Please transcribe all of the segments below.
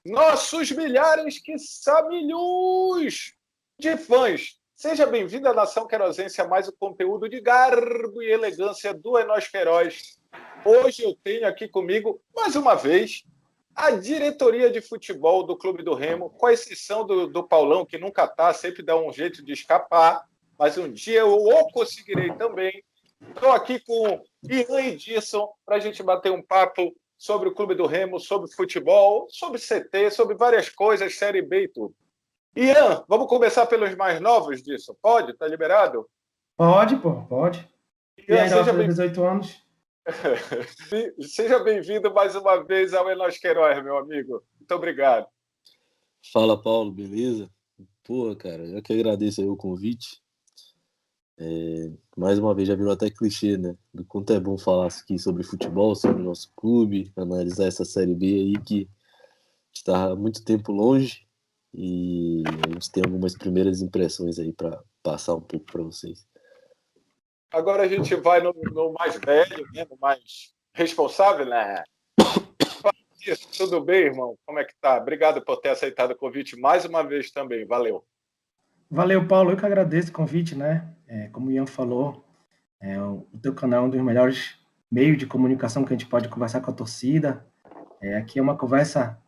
nossos milhares, quiçá milhões de fãs. Seja bem-vindo à Nação Querosense, a mais o conteúdo de garbo e elegância do É Nós Queiroz. Hoje eu tenho aqui comigo, mais uma vez, a diretoria de futebol do Clube do Remo, com exceção do Paulão, que nunca está, sempre dá um jeito de escapar, mas um dia eu o conseguirei também. Estou aqui com Ian e Disson para a gente bater um papo sobre o Clube do Remo, sobre futebol, sobre CT, sobre várias coisas, Série B e tudo. Ian, vamos começar pelos mais novos disso? Pode? Está liberado? Pode, pô, pode. E Ian, ainda vai fazer 18 anos. Seja bem-vindo mais uma vez ao É Nós Queiroz, meu amigo. Muito obrigado. Fala, Paulo, beleza? Pô, cara, eu que agradeço aí o convite. Mais uma vez, já virou até clichê, né? Do quanto é bom falar aqui sobre futebol, sobre o nosso clube, analisar essa Série B aí que está há muito tempo longe e a gente tem algumas primeiras impressões aí para passar um pouco para vocês. Agora a gente vai no mais velho, né? No mais responsável, né? Tudo bem, irmão? Como é que tá? Obrigado por ter aceitado o convite mais uma vez também. Valeu. Valeu, Paulo. Eu que agradeço o convite, né? Como o Ian falou, o teu canal é um dos melhores meios de comunicação que a gente pode conversar com a torcida. Aqui é uma conversa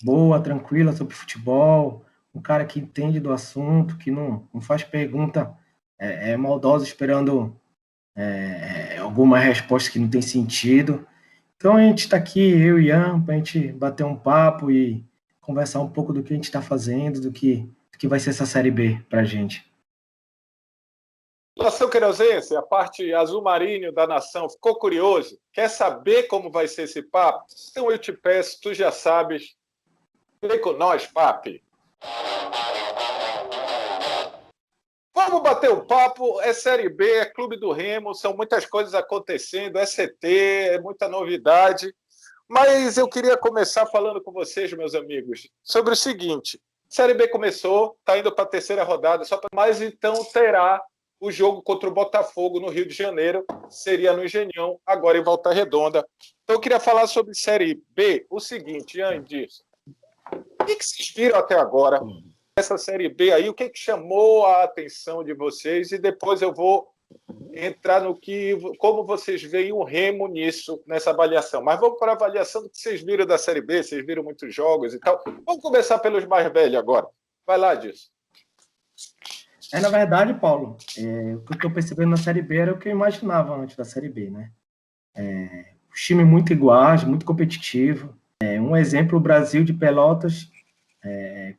boa, tranquila sobre futebol, um cara que entende do assunto, que não faz pergunta maldosa esperando alguma resposta que não tem sentido. Então a gente está aqui, eu e Ian, para a gente bater um papo e conversar um pouco do que a gente está fazendo, do que vai ser essa Série B para a gente. Nação Querosense, a parte azul marinho da nação, ficou curioso? Quer saber como vai ser esse papo? Então eu te peço, tu já sabes, vem com nós, papi. Vamos bater o papo, é Série B, é Clube do Remo, são muitas coisas acontecendo, é CT, é muita novidade. Mas eu queria começar falando com vocês, meus amigos, sobre o seguinte. Série B começou, está indo para a terceira rodada, mas então terá o jogo contra o Botafogo no Rio de Janeiro, seria no Engenhão, agora em Volta Redonda. Então eu queria falar sobre Série B, o seguinte, Ian disso. O que vocês viram até agora? Essa Série B aí, o que chamou a atenção de vocês? E depois eu vou entrar no como vocês veem o Remo nisso, nessa avaliação. Mas vamos para a avaliação do que vocês viram da Série B, vocês viram muitos jogos e tal. Vamos começar pelos mais velhos agora. Vai lá, Disso. Na verdade, Paulo, o que eu estou percebendo na Série B era o que eu imaginava antes da Série B, né? Os times muito iguais, muito competitivo. Um exemplo, o Brasil de Pelotas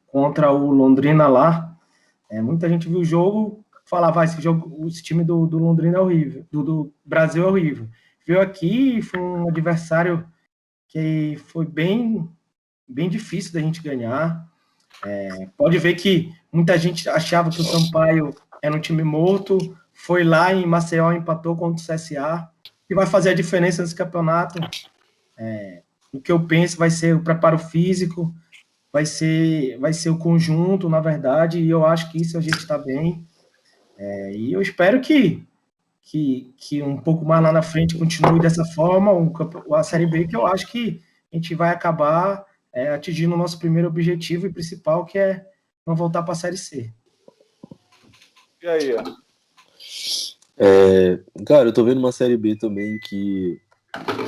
contra o Londrina lá. Muita gente viu o jogo, falava, esse time do Londrina é horrível, do Brasil é horrível. Viu aqui, foi um adversário que foi bem difícil da gente ganhar. Pode ver que muita gente achava que o Sampaio era um time morto, foi lá em Maceió, empatou contra o CSA, que vai fazer a diferença nesse campeonato. O que eu penso vai ser o preparo físico, vai ser o conjunto, na verdade, e eu acho que isso a gente está bem. E eu espero que um pouco mais lá na frente continue dessa forma, a Série B, que eu acho que a gente vai acabar atingindo o nosso primeiro objetivo e principal, que é não voltar para a Série C. E aí? Cara, eu tô vendo uma Série B também que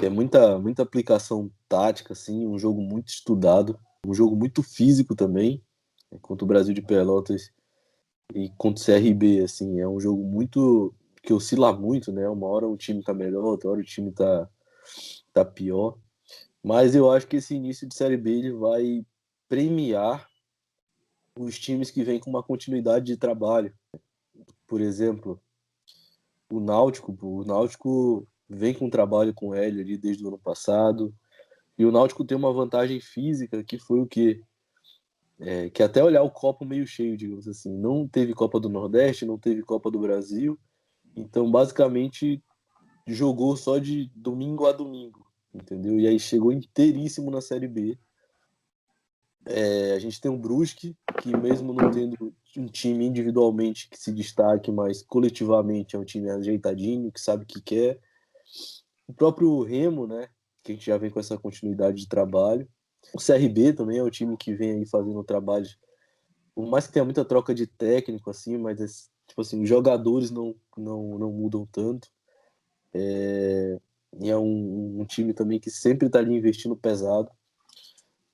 é muita aplicação tática, assim, um jogo muito estudado, um jogo muito físico também, contra o Brasil de Pelotas e contra o CRB, assim, é um jogo muito que oscila muito, né? Uma hora o time tá melhor, outra hora o time tá pior. Mas eu acho que esse início de Série B ele vai premiar os times que vêm com uma continuidade de trabalho. Por exemplo, o Náutico vem com um trabalho com o Hélio ali desde o ano passado. E o Náutico tem uma vantagem física que foi o quê? Que até olhar o copo meio cheio, digamos assim. Não teve Copa do Nordeste, não teve Copa do Brasil. Então, basicamente, jogou só de domingo a domingo, entendeu? E aí chegou inteiríssimo na Série B. A gente tem o Brusque, que mesmo não tendo um time individualmente que se destaque, mas coletivamente é um time ajeitadinho, que sabe o que quer. O próprio Remo, né, que a gente já vem com essa continuidade de trabalho. O CRB também é um time que vem aí fazendo trabalhos, por mais que tenha muita troca de técnico, assim, mas tipo assim, os jogadores não mudam tanto. E é um time também que sempre está ali investindo pesado.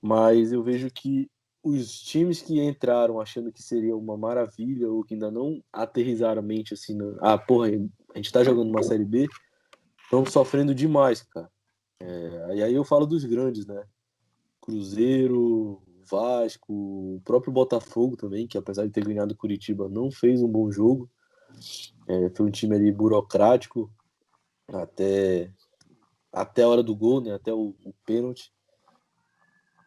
Mas eu vejo que os times que entraram achando que seria uma maravilha ou que ainda não aterrizaram a mente assim, porra, a gente tá jogando uma Série B, estão sofrendo demais, cara. E aí eu falo dos grandes, né? Cruzeiro, Vasco, o próprio Botafogo também, que apesar de ter ganhado Curitiba, não fez um bom jogo. Foi um time ali burocrático até, até a hora do gol, né? Até o pênalti.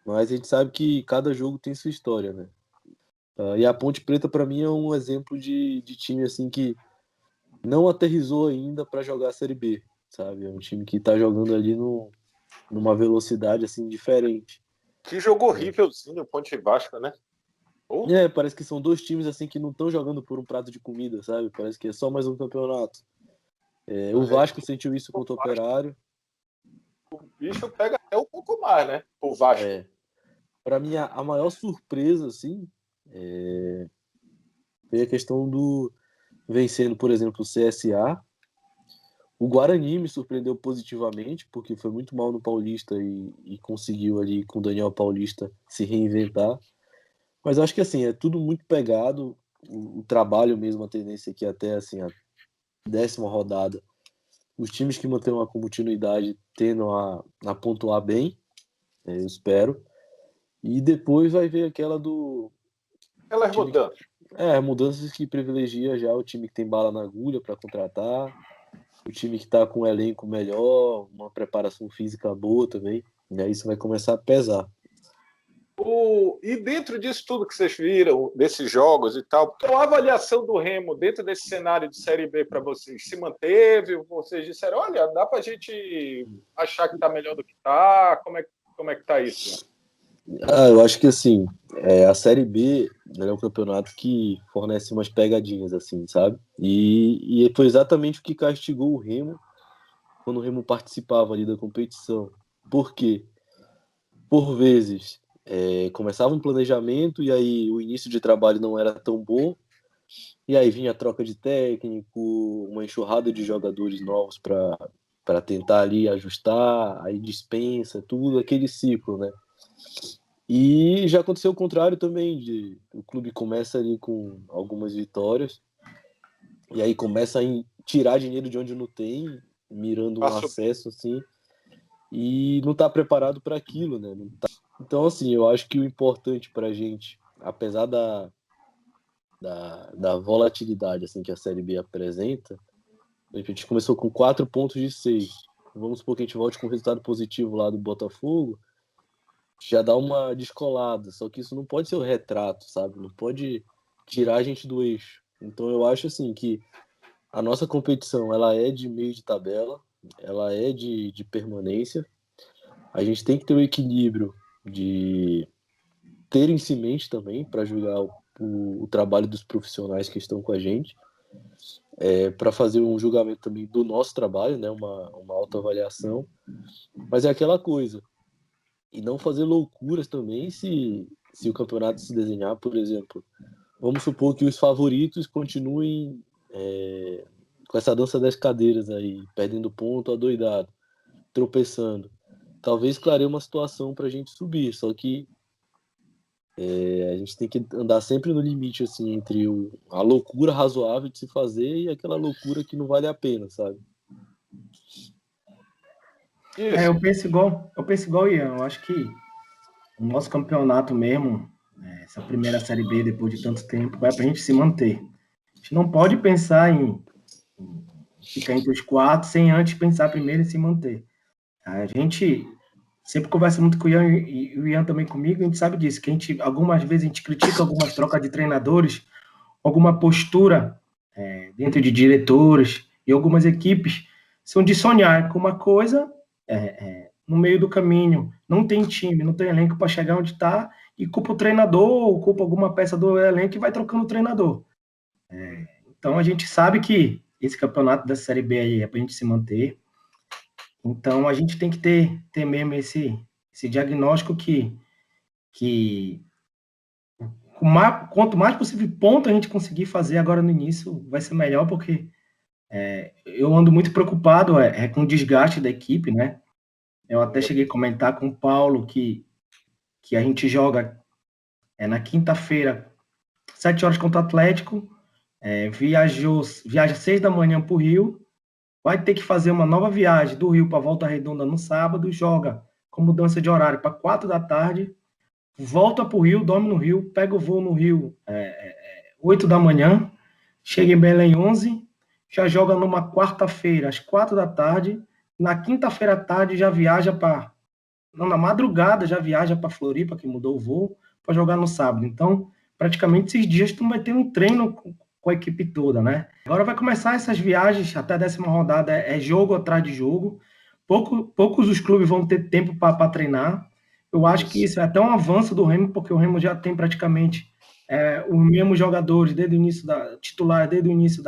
Mas a gente sabe que cada jogo tem sua história, né? E a Ponte Preta, para mim, é um exemplo de time assim que não aterrizou ainda para jogar a Série B, sabe? É um time que tá jogando ali numa velocidade assim diferente. Que jogo horrívelzinho, Ponte Vasco, né? Parece que são dois times assim que não estão jogando por um prato de comida, sabe? Parece que é só mais um campeonato. O Vasco sentiu isso contra o Operário. O bicho pega até um pouco mais, né? O Vasco. Para mim, a maior surpresa, assim, foi a questão do vencendo, por exemplo, o CSA. O Guarani me surpreendeu positivamente, porque foi muito mal no Paulista e conseguiu ali com o Daniel Paulista se reinventar. Mas acho que assim, é tudo muito pegado. O trabalho mesmo, a tendência aqui até assim, a 10ª rodada. Os times que mantêm uma continuidade tendem a pontuar bem, eu espero. E depois vai ver aquela do Aquelas time mudanças. mudanças que privilegia já o time que tem bala na agulha para contratar, o time que está com um elenco melhor, uma preparação física boa também, e aí isso vai começar a pesar. E dentro disso tudo que vocês viram, desses jogos e tal, qual a avaliação do Remo dentro desse cenário de Série B para vocês? Se manteve? Vocês disseram, olha, dá para a gente achar que está melhor do que está? Como é que está isso? Eu acho que assim, a Série B, né, é um campeonato que fornece umas pegadinhas, assim, sabe? E foi exatamente o que castigou o Remo quando o Remo participava ali da competição. Por quê? Por vezes, começava um planejamento e aí o início de trabalho não era tão bom, e aí vinha a troca de técnico, uma enxurrada de jogadores novos para tentar ali ajustar, aí dispensa, tudo aquele ciclo, né? E já aconteceu o contrário também, o clube começa ali com algumas vitórias, e aí começa a tirar dinheiro de onde não tem, mirando um acesso assim, e não está preparado para aquilo, né? Então, assim, eu acho que o importante para a gente, apesar da volatilidade assim, que a Série B apresenta, a gente começou com 4 pontos de 6. Vamos supor que a gente volte com um resultado positivo lá do Botafogo, já dá uma descolada. Só que isso não pode ser o retrato, sabe? Não pode tirar a gente do eixo. Então eu acho assim que a nossa competição ela é de meio de tabela, ela é de permanência. A gente tem que ter o equilíbrio de ter isso em mente também para julgar o trabalho dos profissionais que estão com a gente, para fazer um julgamento também do nosso trabalho, né? Uma autoavaliação. Mas é aquela coisa. E não fazer loucuras também se o campeonato se desenhar, por exemplo. Vamos supor que os favoritos continuem com essa dança das cadeiras aí, perdendo ponto adoidado, tropeçando. Talvez clareie uma situação para a gente subir, só que a gente tem que andar sempre no limite, assim, entre a loucura razoável de se fazer e aquela loucura que não vale a pena, sabe? Eu penso igual o Ian. Eu acho que o nosso campeonato mesmo, essa primeira Série B, depois de tanto tempo, é para a gente se manter. A gente não pode pensar em ficar entre os 4 sem antes pensar primeiro em se manter. A gente sempre conversa muito com o Ian e o Ian também comigo, a gente sabe disso, que algumas vezes a gente critica algumas trocas de treinadores, alguma postura dentro de diretores e algumas equipes são de sonhar com uma coisa no meio do caminho, não tem time, não tem elenco para chegar onde está e culpa o treinador ou culpa alguma peça do elenco e vai trocando o treinador. Então a gente sabe que esse campeonato da Série B aí é para a gente se manter. Então a gente tem que ter mesmo esse diagnóstico que quanto mais possível ponto a gente conseguir fazer agora no início, vai ser melhor, porque eu ando muito preocupado com o desgaste da equipe, né? Eu até cheguei a comentar com o Paulo que a gente joga na quinta-feira, 7 horas contra o Atlético, viaja 6 da manhã para o Rio, vai ter que fazer uma nova viagem do Rio para Volta Redonda no sábado, joga com mudança de horário para 4 da tarde, volta para o Rio, dorme no Rio, pega o voo no Rio 8 da manhã, chega em Belém 11, já joga numa quarta-feira às 4 da tarde, na quinta-feira à tarde já viaja para... Não, na madrugada já viaja para Floripa, que mudou o voo, para jogar no sábado. Então, praticamente esses dias tu não vai ter um treino com a equipe toda, né? Agora vai começar essas viagens, até a 10ª rodada é jogo atrás de jogo. Poucos os clubes vão ter tempo para treinar. Eu acho que isso é até um avanço do Remo, porque o Remo já tem praticamente os mesmos jogadores titular desde o início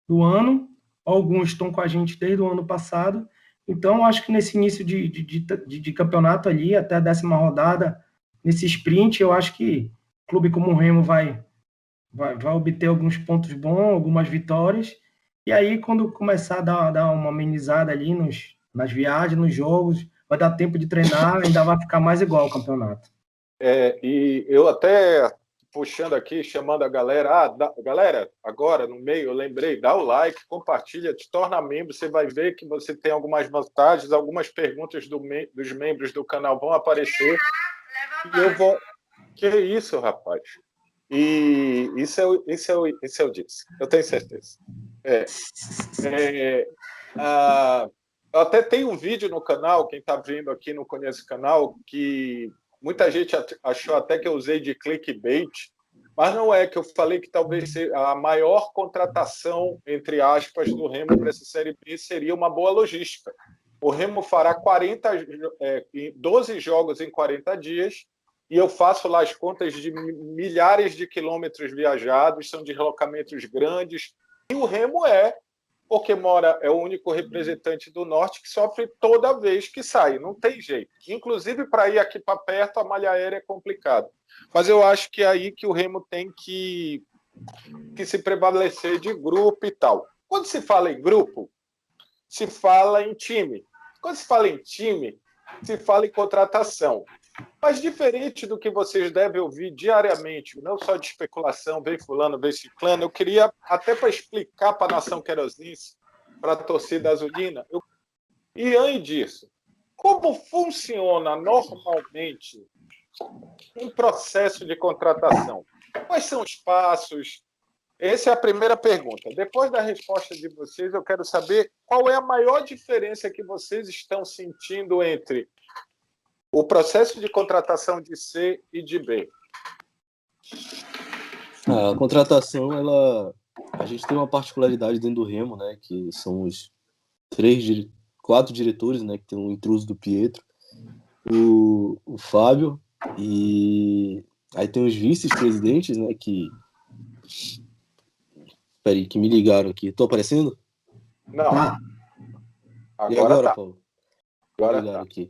do ano. Alguns estão com a gente desde o ano passado. Então, eu acho que nesse início de campeonato ali, até a 10ª rodada, nesse sprint, eu acho que clube como o Remo vai obter alguns pontos bons, algumas vitórias, e aí quando começar a dar uma amenizada ali nas viagens, nos jogos, vai dar tempo de treinar, ainda vai ficar mais igual o campeonato. E eu até puxando aqui, chamando a galera, galera, agora no meio, eu lembrei, dá o like, compartilha, te torna membro, você vai ver que você tem algumas vantagens, algumas perguntas dos membros do canal vão aparecer, e eu vou... Que isso, rapaz? E isso eu disse, eu tenho certeza. Eu até tenho um vídeo no canal, quem está vendo aqui não conhece o canal, que muita gente achou até que eu usei de clickbait, mas não é, que eu falei que talvez a maior contratação, entre aspas, do Remo para essa Série B seria uma boa logística. O Remo fará 12 jogos em 40 dias, e eu faço lá as contas de milhares de quilômetros viajados, são deslocamentos grandes, e o Remo porque é o único representante do Norte que sofre toda vez que sai, não tem jeito. Inclusive, para ir aqui para perto, a malha aérea é complicado. Mas eu acho que é aí que o Remo tem que se prevalecer de grupo e tal. Quando se fala em grupo, se fala em time. Quando se fala em time, se fala em contratação. Mas diferente do que vocês devem ouvir diariamente, não só de especulação, vem fulano, vem ciclano, eu queria, até para explicar para a nação querosense, para a torcida azulina, e antes disso, como funciona normalmente um processo de contratação? Quais são os passos? Essa é a primeira pergunta. Depois da resposta de vocês, eu quero saber qual é a maior diferença que vocês estão sentindo entre o processo de contratação de C e de B. A contratação, a gente tem uma particularidade dentro do Remo, né, que são os 4 diretores, né, que tem o intruso do Pietro, o Fábio, e aí tem os vice-presidentes, né, Peraí, que me ligaram aqui. Tô aparecendo? Não. Tá. E agora, Tá. Paulo? Agora ligaram tá. Aqui.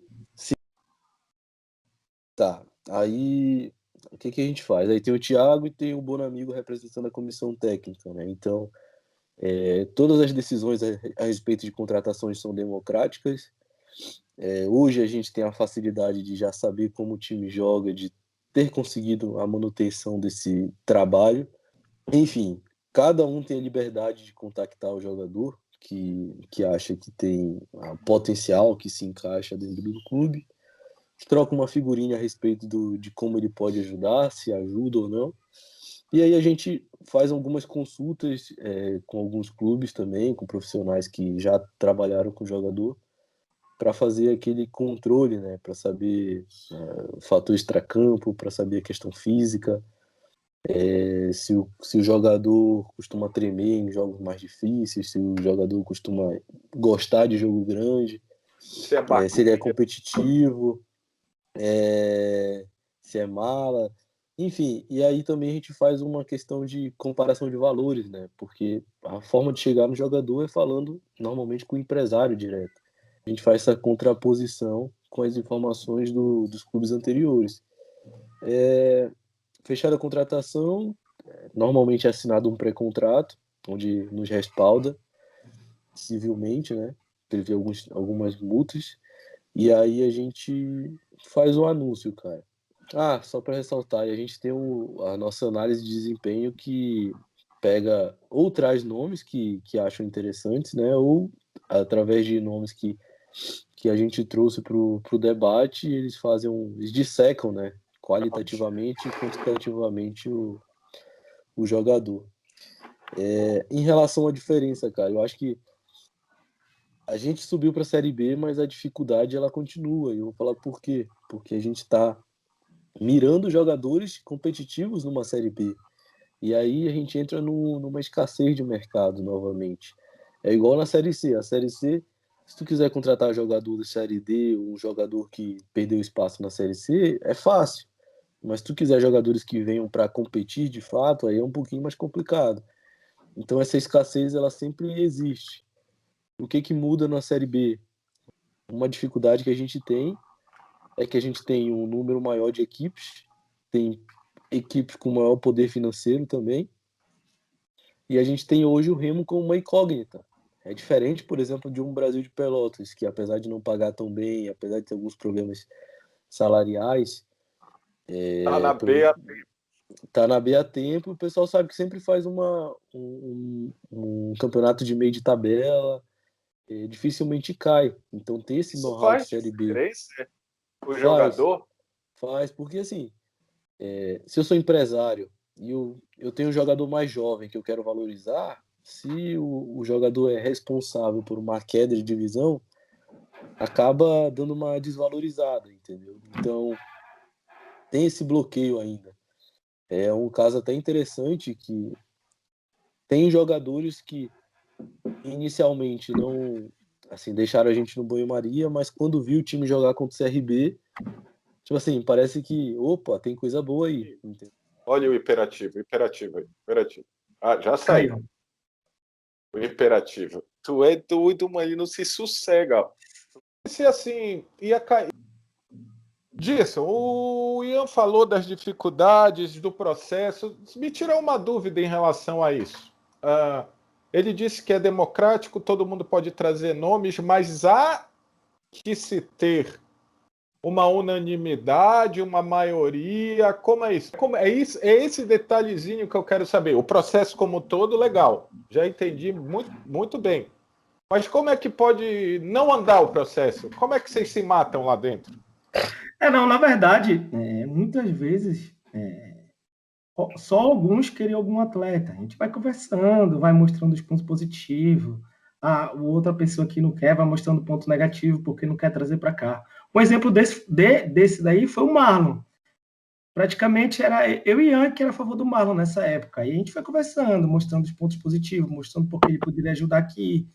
Tá. Aí, o que a gente faz? Aí tem o Thiago e tem o Bonamigo representando a comissão técnica, né? Então, todas as decisões a respeito de contratações são democráticas. Hoje a gente tem a facilidade de já saber como o time joga, de ter conseguido a manutenção desse trabalho. Enfim, cada um tem a liberdade de contactar o jogador que acha que tem potencial, que se encaixa dentro do clube, troca uma figurinha a respeito de como ele pode ajudar, se ajuda ou não. E aí a gente faz algumas consultas com alguns clubes também, com profissionais que já trabalharam com o jogador, para fazer aquele controle, né? Para saber o fator extracampo, para saber a questão física, se o jogador costuma tremer em jogos mais difíceis, se o jogador costuma gostar de jogo grande, se ele é competitivo, se é mala, enfim. E aí também a gente faz uma questão de comparação de valores, né? Porque a forma de chegar no jogador é falando normalmente com o empresário direto. A gente faz essa contraposição com as informações dos clubes anteriores. Fechada a contratação, normalmente é assinado um pré-contrato, onde nos respalda civilmente, né? Prevê algumas multas, e aí a gente faz o anúncio, cara. Só para ressaltar, a gente tem a nossa análise de desempenho que pega ou traz nomes que acham interessantes, né? Ou através de nomes que a gente trouxe para o debate, eles dissecam, né? Qualitativamente e quantitativamente o jogador. Em relação à diferença, cara, eu acho que a gente subiu para a Série B, mas a dificuldade ela continua. E eu vou falar por quê. Porque a gente está mirando jogadores competitivos numa Série B. E aí a gente entra numa escassez de mercado novamente. É igual na Série C. A Série C, se tu quiser contratar jogador da Série D, um jogador que perdeu espaço na Série C, é fácil. Mas se tu quiser jogadores que venham para competir de fato, aí é um pouquinho mais complicado. Então essa escassez ela sempre existe. O que muda na Série B? Uma dificuldade que a gente tem é que a gente tem um número maior de equipes, tem equipes com maior poder financeiro também, e a gente tem hoje o Remo como uma incógnita. É diferente, por exemplo, de um Brasil de Pelotas, que apesar de não pagar tão bem, apesar de ter alguns problemas salariais, Tá na B há tempo. tá na B há tempo, o pessoal sabe que sempre faz um campeonato de meio de tabela, dificilmente cai. Então ter esse Isso know-how de faz Série B diferença, o faz, jogador. porque assim, se eu sou empresário e eu tenho um jogador mais jovem que eu quero valorizar, se o jogador é responsável por uma queda de divisão, acaba dando uma desvalorizada, entendeu? Então, tem esse bloqueio ainda. É um caso até interessante que tem jogadores que inicialmente não, assim, deixaram a gente no banho-maria, mas quando viu o time jogar contra o CRB, tipo assim, parece que, opa, tem coisa boa aí, entendeu? Olha o imperativo aí, imperativo. Já saiu. Caiu. O imperativo. Tu é doido, mas ele não se sossega. Se assim, ia cair. Disso, o Ian falou das dificuldades do processo. Me tirou uma dúvida em relação a isso. Ele disse que é democrático, todo mundo pode trazer nomes, mas há que se ter uma unanimidade, uma maioria. Como é isso? É esse detalhezinho que eu quero saber. O processo como um todo, legal. Já entendi muito, muito bem. Mas como é que pode não andar o processo? Como é que vocês se matam lá dentro? Não, na verdade, muitas vezes só alguns querem algum atleta. A gente vai conversando, vai mostrando os pontos positivos. A outra pessoa que não quer vai mostrando ponto negativo porque não quer trazer para cá. Um exemplo desse daí foi o Marlon. Praticamente era eu e Ian que era a favor do Marlon nessa época. E a gente foi conversando, mostrando os pontos positivos, mostrando porque ele poderia ajudar aqui,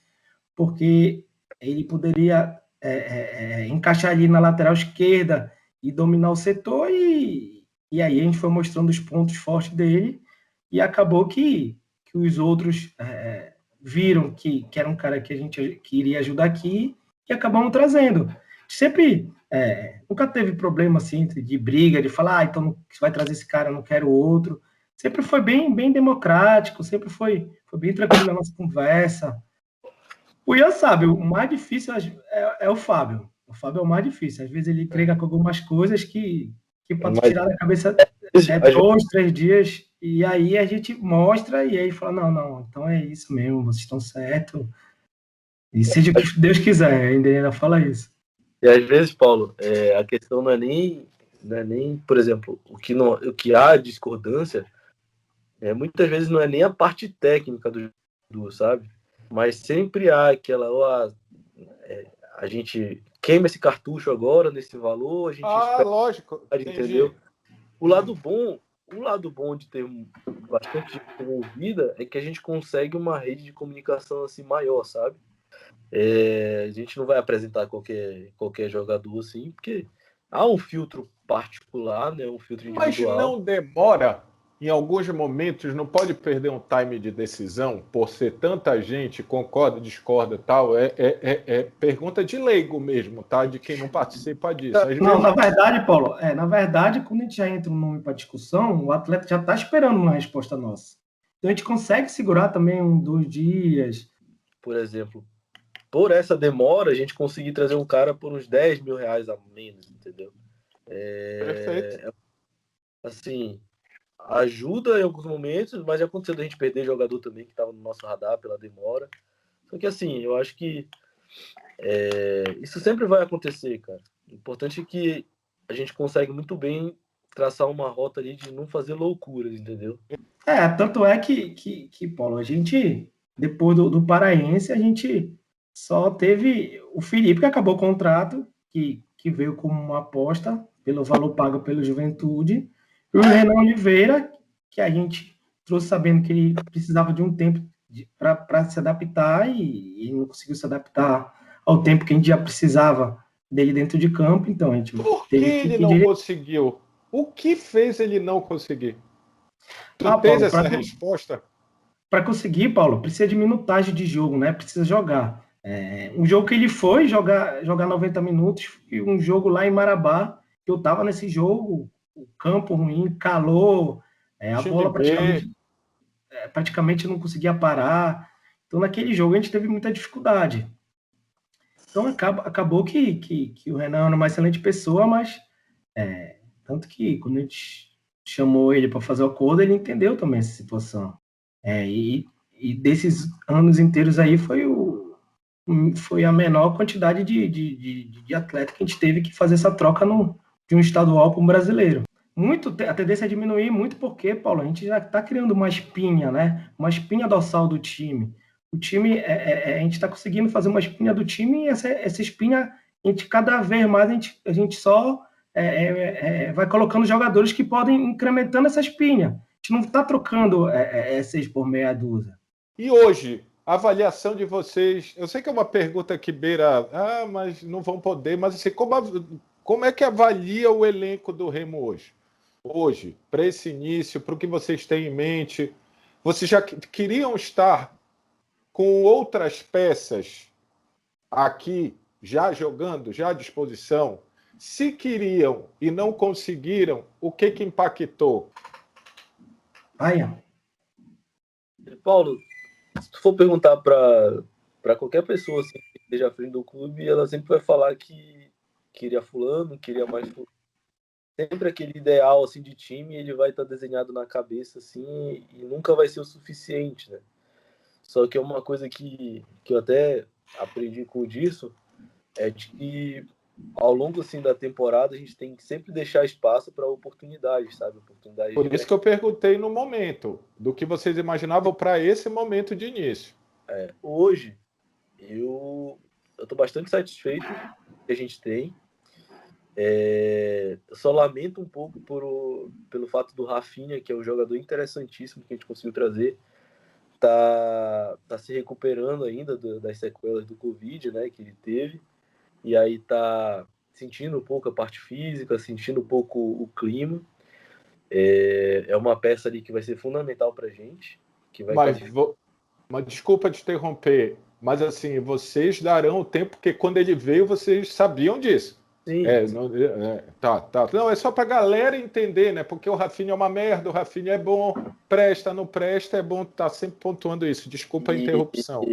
porque ele poderia encaixar ali na lateral esquerda e dominar o setor, e aí a gente foi mostrando os pontos fortes dele, e acabou que os outros viram que era um cara que a gente queria ajudar aqui, e acabamos trazendo. Sempre, nunca teve problema assim, de briga, de falar, então você vai trazer esse cara, eu não quero outro. Sempre foi bem democrático, sempre foi bem tranquilo a nossa conversa. O Ian sabe, o mais difícil é o Fábio. O Fábio é o mais difícil. Às vezes ele entrega com algumas coisas que para tirar da cabeça é 2, 3 dias, e aí a gente mostra e aí fala, não, então é isso mesmo, vocês estão certos. E seja o que Deus quiser, ainda fala isso. E às vezes, Paulo, a questão não é nem, por exemplo, o que há discordância, muitas vezes não é nem a parte técnica do sabe? Mas sempre há aquela, a gente queima esse cartucho agora nesse valor, a gente espera, Lógico, entendeu? O lado bom de ter bastante gente envolvida é que a gente consegue uma rede de comunicação assim maior, sabe? A gente não vai apresentar qualquer jogador assim, porque há um filtro particular, né? Um filtro mas individual. não demora. em alguns momentos, não pode perder um time de decisão por ser tanta gente, concorda, discorda e tal? É pergunta de leigo mesmo, tá? De quem não participa disso. Às Não, vezes, na verdade, Paulo, na verdade, quando a gente já entra um nome para discussão, o atleta já está esperando uma resposta nossa. Então a gente consegue segurar também 2 dias. Por exemplo, por essa demora, a gente conseguir trazer um cara por uns 10 mil reais a menos, entendeu? perfeito. Assim, ajuda em alguns momentos, mas já aconteceu da gente perder jogador também que estava no nosso radar pela demora. Só que assim, eu acho que isso sempre vai acontecer, cara. O importante é que a gente consegue muito bem traçar uma rota ali de não fazer loucuras, entendeu? Tanto é que Paulo, a gente, depois do Paraense, a gente só teve o Felipe, que acabou o contrato, que veio como uma aposta pelo valor pago pelo Juventude, e o Renan Oliveira, que a gente trouxe sabendo que ele precisava de um tempo para se adaptar e não conseguiu se adaptar ao tempo que a gente já precisava dele dentro de campo, então a gente Por que teve que ele não pedir. conseguiu? O que fez ele não conseguir? Tu tens Paulo, essa resposta? para conseguir, Paulo, precisa de minutagem de jogo, né? Precisa jogar. Um jogo que ele foi jogar 90 minutos, e um jogo lá em Marabá, que eu tava nesse jogo, o campo ruim, calor, a Time bola B, praticamente não conseguia parar. Então, naquele jogo, a gente teve muita dificuldade. Então, acabou que o Renan era uma excelente pessoa, mas tanto que quando a gente chamou ele para fazer o acordo, ele entendeu também essa situação. E desses anos inteiros aí foi a menor quantidade de atleta que a gente teve que fazer essa troca de um estadual para um brasileiro. A tendência é diminuir muito porque, Paulo, a gente já está criando uma espinha, né? Uma espinha dorsal do time. O time, a gente está conseguindo fazer uma espinha do time e essa espinha, cada vez mais a gente só vai colocando jogadores que podem incrementando essa espinha. A gente não está trocando 6 por meia dúzia. e hoje, a avaliação de vocês, eu sei que é uma pergunta que beira, mas não vão poder, mas assim, como é que avalia o elenco do Remo hoje? Hoje, para esse início, para o que vocês têm em mente, vocês já queriam estar com outras peças aqui, já jogando, já à disposição? Se queriam e não conseguiram, o que impactou? Paulo, se tu for perguntar para qualquer pessoa assim, que esteja à frente do clube, ela sempre vai falar que queria fulano, queria mais fulano. Sempre aquele ideal assim de time, ele vai estar desenhado na cabeça assim e nunca vai ser o suficiente, né? Só que é uma coisa que eu até aprendi com disso, é de que ao longo assim da temporada a gente tem que sempre deixar espaço para oportunidades, sabe? Oportunidades Por isso que eu perguntei no momento, do que vocês imaginavam para esse momento de início. Hoje, eu estou bastante satisfeito com o que a gente tem. Eu só lamento um pouco pelo fato do Rafinha, que é um jogador interessantíssimo que a gente conseguiu trazer, tá se recuperando ainda das sequelas do Covid, né, que ele teve, e aí tá sentindo um pouco a parte física, sentindo um pouco o clima. É uma peça ali que vai ser fundamental pra gente, que vai Mas desculpa te interromper, mas assim, vocês darão o tempo, porque quando ele veio, vocês sabiam disso. Sim. Tá. Não, é só pra galera entender, né? Porque o Rafinha é uma merda, o Rafinha é bom, presta, não presta, é bom estar sempre pontuando isso. Desculpa a interrupção.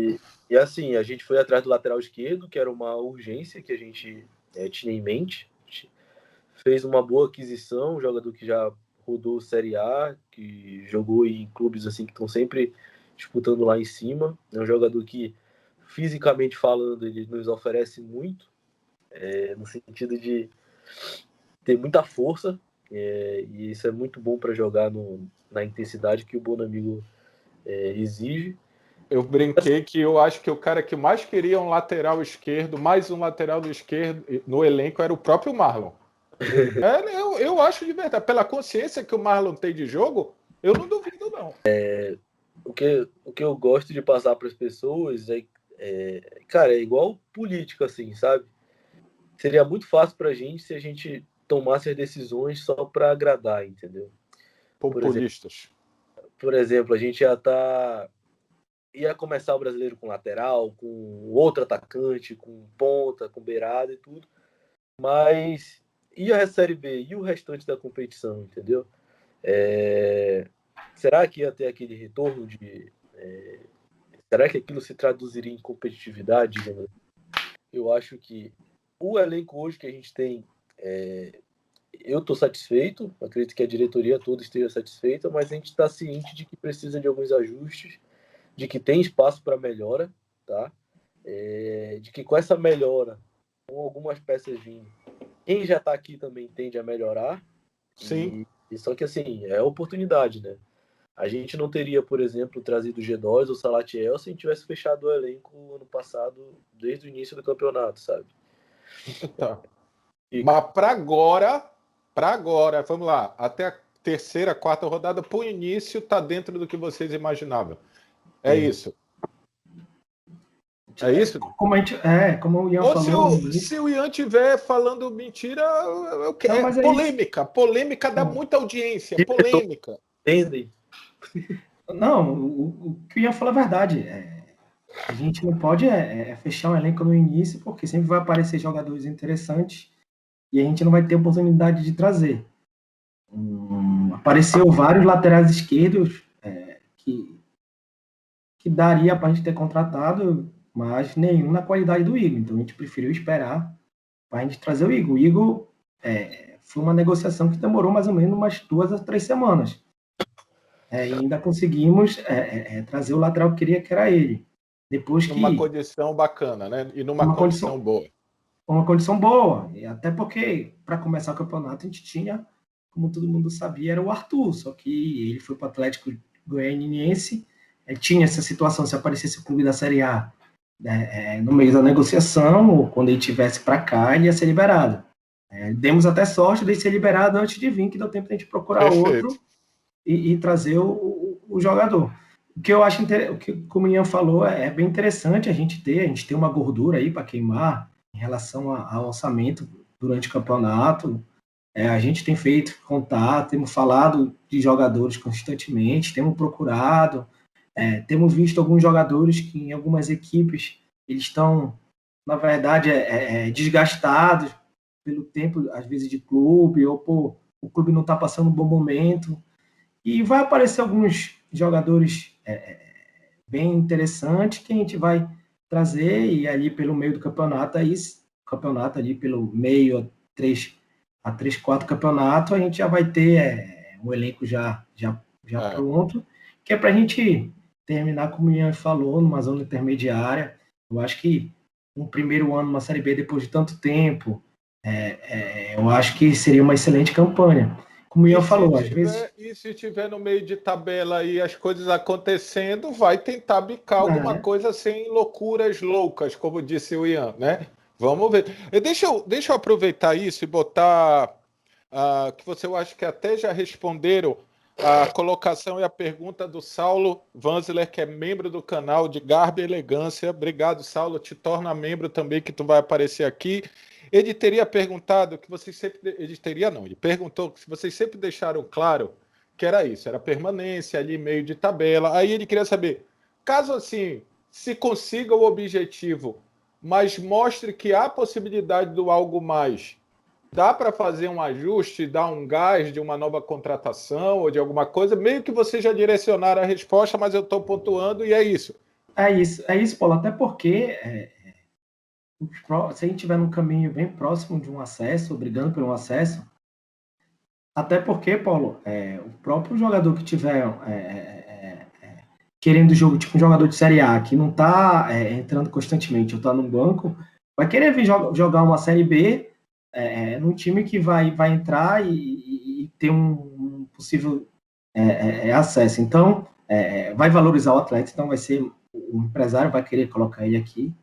E assim, a gente foi atrás do lateral esquerdo, que era uma urgência que a gente tinha em mente. A gente fez uma boa aquisição, um jogador que já rodou Série A, que jogou em clubes assim que estão sempre disputando lá em cima. É um jogador que, fisicamente falando, ele nos oferece muito, no sentido de ter muita força, e isso é muito bom para jogar na intensidade que o Bonamigo exige. Eu brinquei que eu acho que o cara que mais queria um lateral esquerdo, mais um lateral do esquerdo no elenco era o próprio Marlon. Eu acho de verdade. Pela consciência que o Marlon tem de jogo, eu não duvido, não. O que eu gosto de passar para as pessoas cara, é igual política, assim, sabe? Seria muito fácil para a gente se a gente tomasse as decisões só para agradar, entendeu? populistas. Por exemplo, a gente ia começar o brasileiro com lateral, com outro atacante, com ponta, com beirada e tudo. Mas e a Série B? E o restante da competição, entendeu? Será que ia ter aquele retorno será que aquilo se traduziria em competitividade, digamos? Eu acho que o elenco hoje que a gente tem, eu estou satisfeito, acredito que a diretoria toda esteja satisfeita, mas a gente está ciente de que precisa de alguns ajustes, de que tem espaço para melhora, tá? De que com essa melhora, com algumas peças vindo, quem já está aqui também tende a melhorar. Sim. E só que assim, é oportunidade, né? A gente não teria, por exemplo, trazido o G2 ou o Salatiel se a gente tivesse fechado o elenco ano passado, desde o início do campeonato, sabe? Tá. Mas para agora, vamos lá, até a terceira, quarta rodada, para o início, tá dentro do que vocês imaginavam. É isso. É isso? Como o Ian Ou falou. se o Ian estiver falando mentira, eu quero. Não, Polêmica. Polêmica dá muita audiência. Polêmica. Entendem? Não, o que o Ian falou é verdade. A gente não pode fechar um elenco no início, porque sempre vai aparecer jogadores interessantes e a gente não vai ter oportunidade de trazer. Apareceu vários laterais esquerdos que daria para a gente ter contratado, mas nenhum na qualidade do Igor. Então a gente preferiu esperar para a gente trazer o Igor. O Igor foi uma negociação que demorou mais ou menos umas 2 a 3 semanas. E ainda conseguimos trazer o lateral que queria, que era ele. Depois numa condição bacana, né? E numa condição boa. Uma condição boa. E até porque, para começar o campeonato, a gente tinha, como todo mundo sabia, era o Arthur. Só que ele foi para o Atlético Goianiense. Tinha essa situação, se aparecesse o clube da Série A no meio da negociação, ou quando ele estivesse para cá, ele ia ser liberado. Demos até sorte de ser liberado antes de vir, que deu tempo de a gente procurar outro e trazer o jogador. O que eu acho, como o Ian falou, é bem interessante a gente ter uma gordura aí para queimar em relação ao orçamento durante o campeonato. A gente tem feito contato, temos falado de jogadores constantemente, temos procurado, temos visto alguns jogadores que em algumas equipes eles estão, na verdade, desgastados pelo tempo, às vezes, de clube, ou o clube não está passando um bom momento. E vai aparecer alguns jogadores bem interessantes que a gente vai trazer, e ali pelo meio do campeonato, ali pelo meio a 3, 4 campeonatos, a gente já vai ter um elenco já pronto, que é para a gente terminar, como o Ian falou, numa zona intermediária. Eu acho que um primeiro ano numa Série B, depois de tanto tempo, eu acho que seria uma excelente campanha. Como o Ian falou, às vezes... E se tiver no meio de tabela aí as coisas acontecendo, vai tentar bicar alguma coisa sem loucuras loucas, como disse o Ian, né? Vamos ver. Deixa eu aproveitar isso e botar que você, eu acho que até já responderam a colocação e a pergunta do Saulo Vanzler, que é membro do canal de Garbo e Elegância. Obrigado, Saulo. Te torna membro também, que tu vai aparecer aqui. Ele teria perguntado que vocês sempre... Ele perguntou que vocês sempre deixaram claro que era isso, era permanência ali, meio de tabela. Aí ele queria saber, caso assim, se consiga o objetivo, mas mostre que há possibilidade do algo mais, dá para fazer um ajuste, dar um gás de uma nova contratação ou de alguma coisa? Meio que vocês já direcionaram a resposta, mas eu estou pontuando e é isso. É isso, Paulo. Até porque se a gente estiver num caminho bem próximo de um acesso, brigando por um acesso, até porque, Paulo, o próprio jogador que tiver querendo o jogo, tipo um jogador de Série A, que não está entrando constantemente ou está no banco, vai querer vir jogar uma Série B num time que vai entrar e ter um possível acesso. Então, vai valorizar o atleta, então vai ser, o empresário vai querer colocar ele aqui.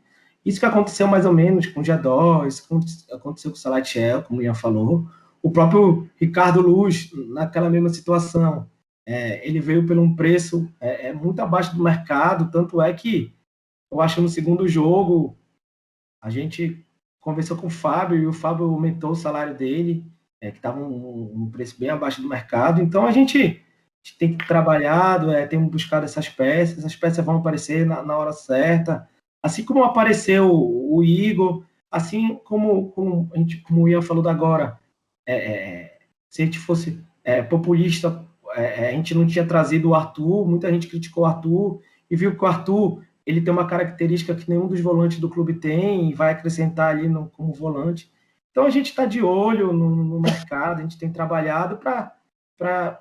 Isso que aconteceu mais ou menos com o G2, aconteceu com o Salatiel, como o Ian falou. O próprio Ricardo Luz, naquela mesma situação, ele veio por um preço muito abaixo do mercado, tanto é que, eu acho que no segundo jogo, a gente conversou com o Fábio, e o Fábio aumentou o salário dele, que estava um preço bem abaixo do mercado. Então, a gente gente tem que trabalhar, temos buscado essas peças vão aparecer na hora certa. Assim como apareceu o Igor, assim como o Ian falou da agora, se a gente fosse populista, a gente não tinha trazido o Arthur, muita gente criticou o Arthur, e viu que o Arthur ele tem uma característica que nenhum dos volantes do clube tem, e vai acrescentar ali como volante. Então a gente está de olho no mercado, a gente tem trabalhado para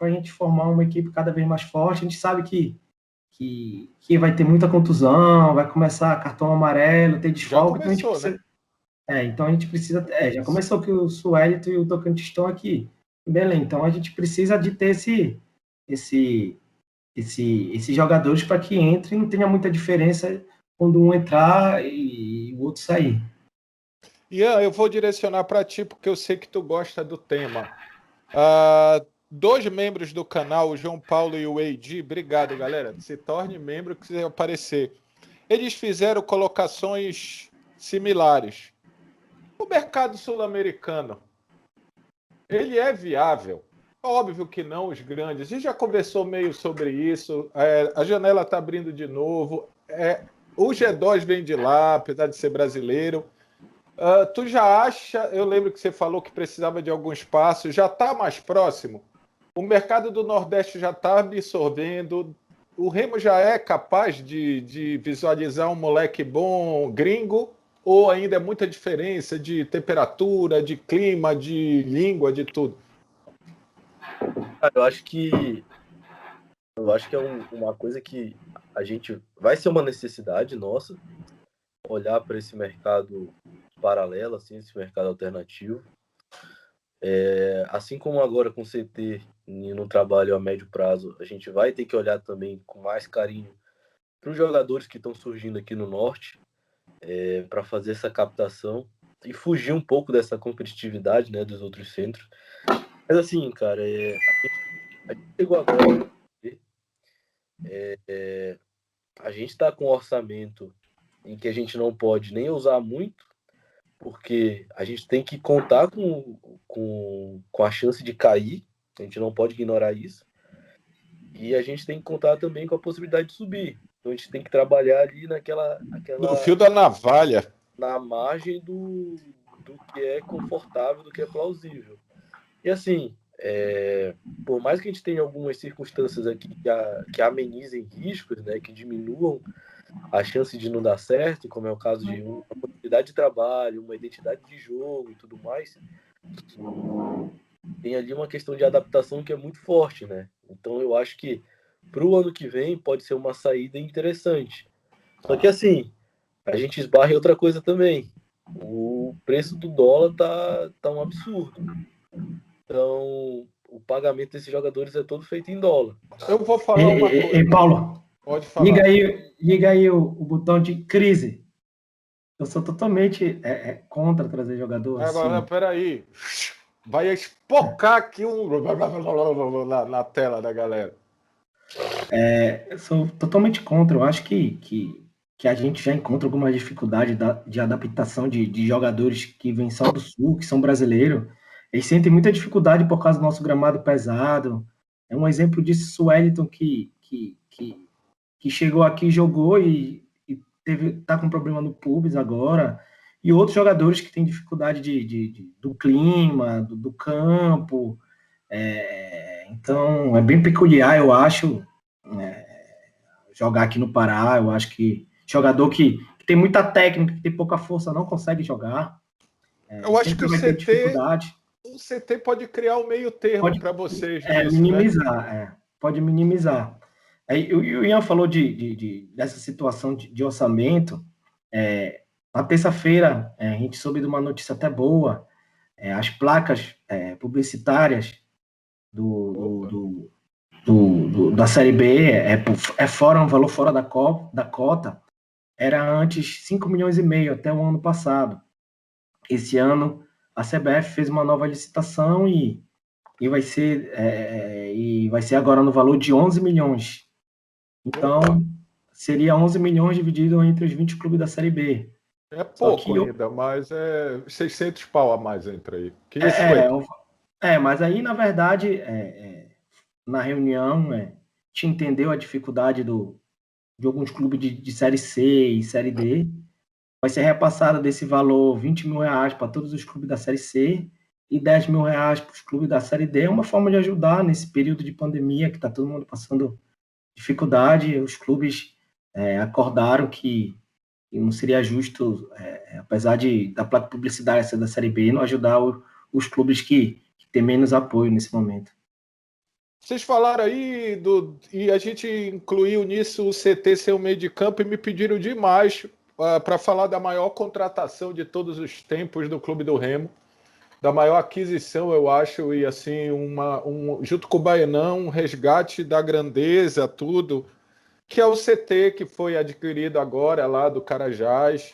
a gente formar uma equipe cada vez mais forte. A gente sabe que vai ter muita contusão, vai começar cartão amarelo, ter desfalque. Já começou, né? Então a gente precisa. Já começou que o Suelito e o Tocantins estão aqui em Belém. Então a gente precisa de ter esses jogadores para que entre e não tenha muita diferença quando um entrar e o outro sair. Ian, eu vou direcionar para ti porque eu sei que tu gosta do tema. 2 membros do canal, o João Paulo e o Eidi, obrigado, galera. Se torne membro que quiser aparecer. Eles fizeram colocações similares. O mercado sul-americano, ele é viável? Óbvio que não os grandes. A gente já conversou meio sobre isso. A janela está abrindo de novo. O G2 vem de lá, apesar de ser brasileiro. Tu já acha, eu lembro que você falou que precisava de algum espaço, já está mais próximo? O mercado do Nordeste já está absorvendo? O Remo já é capaz de visualizar um moleque bom gringo? Ou ainda é muita diferença de temperatura, de clima, de língua, de tudo? Eu acho que é uma coisa que a gente vai ser uma necessidade nossa olhar para esse mercado paralelo, assim, esse mercado alternativo. Assim como agora com o CT e no trabalho a médio prazo, a gente vai ter que olhar também com mais carinho para os jogadores que estão surgindo aqui no Norte, para fazer essa captação e fugir um pouco dessa competitividade, né, dos outros centros. Mas assim, cara, a gente chegou agora, a gente está com um orçamento em que a gente não pode nem usar muito, porque a gente tem que contar com a chance de cair, a gente não pode ignorar isso, e a gente tem que contar também com a possibilidade de subir. Então a gente tem que trabalhar ali No fio da navalha. Na margem do que é confortável, do que é plausível. E assim, por mais que a gente tenha algumas circunstâncias aqui que amenizem riscos, né, que diminuam a chance de não dar certo, como é o caso de uma oportunidade de trabalho, uma identidade de jogo e tudo mais, tem ali uma questão de adaptação que é muito forte, né? Então eu acho que para o ano que vem pode ser uma saída interessante. Só que assim, a gente esbarra em outra coisa também. O preço do dólar tá um absurdo. Então, o pagamento desses jogadores é todo feito em dólar. Eu vou falar uma coisa. Paulo, pode falar. Liga aí o botão de crise. Eu sou totalmente contra trazer jogador assim. Peraí. Vai espocar aqui na tela da galera. Eu sou totalmente contra. Eu acho que a gente já encontra alguma dificuldade de adaptação de jogadores que vêm só do Sul, que são brasileiros. Eles sentem muita dificuldade por causa do nosso gramado pesado. É um exemplo disso, o Wellington, que chegou aqui, jogou e tá com problema no pubis agora. E outros jogadores que têm dificuldade do clima, do campo. Então, é bem peculiar, eu acho, jogar aqui no Pará. Eu acho que jogador que tem muita técnica, que tem pouca força, não consegue jogar. Eu acho que o CT pode criar um meio termo para vocês. Minimizar, né? Pode minimizar. Aí, o Ian falou dessa situação de orçamento. Na terça-feira, a gente soube de uma notícia até boa. As placas publicitárias da Série B fora um valor fora da cota. Era antes 5,5 milhões até o ano passado. Esse ano, a CBF fez uma nova licitação e vai ser agora no valor de 11 milhões. Então, seria 11 milhões dividido entre os 20 clubes da Série B. É pouco ainda, mas 600 pau a mais entra aí. 550. Mas aí, na verdade, na reunião, a gente entendeu a dificuldade de alguns clubes de Série C e Série D. Vai ser repassado desse valor R$ 20.000 para todos os clubes da Série C e R$ 10.000 para os clubes da Série D. É uma forma de ajudar nesse período de pandemia que está todo mundo passando dificuldade. Os clubes acordaram que não seria justo, apesar da placa publicitária ser da Série B, não ajudar os clubes que têm menos apoio nesse momento. Vocês falaram aí e a gente incluiu nisso o CT ser o meio de campo e me pediram demais para falar da maior contratação de todos os tempos do Clube do Remo, da maior aquisição, eu acho, e assim, junto com o Baenão, um resgate da grandeza, tudo, que é o CT, que foi adquirido agora lá do Carajás.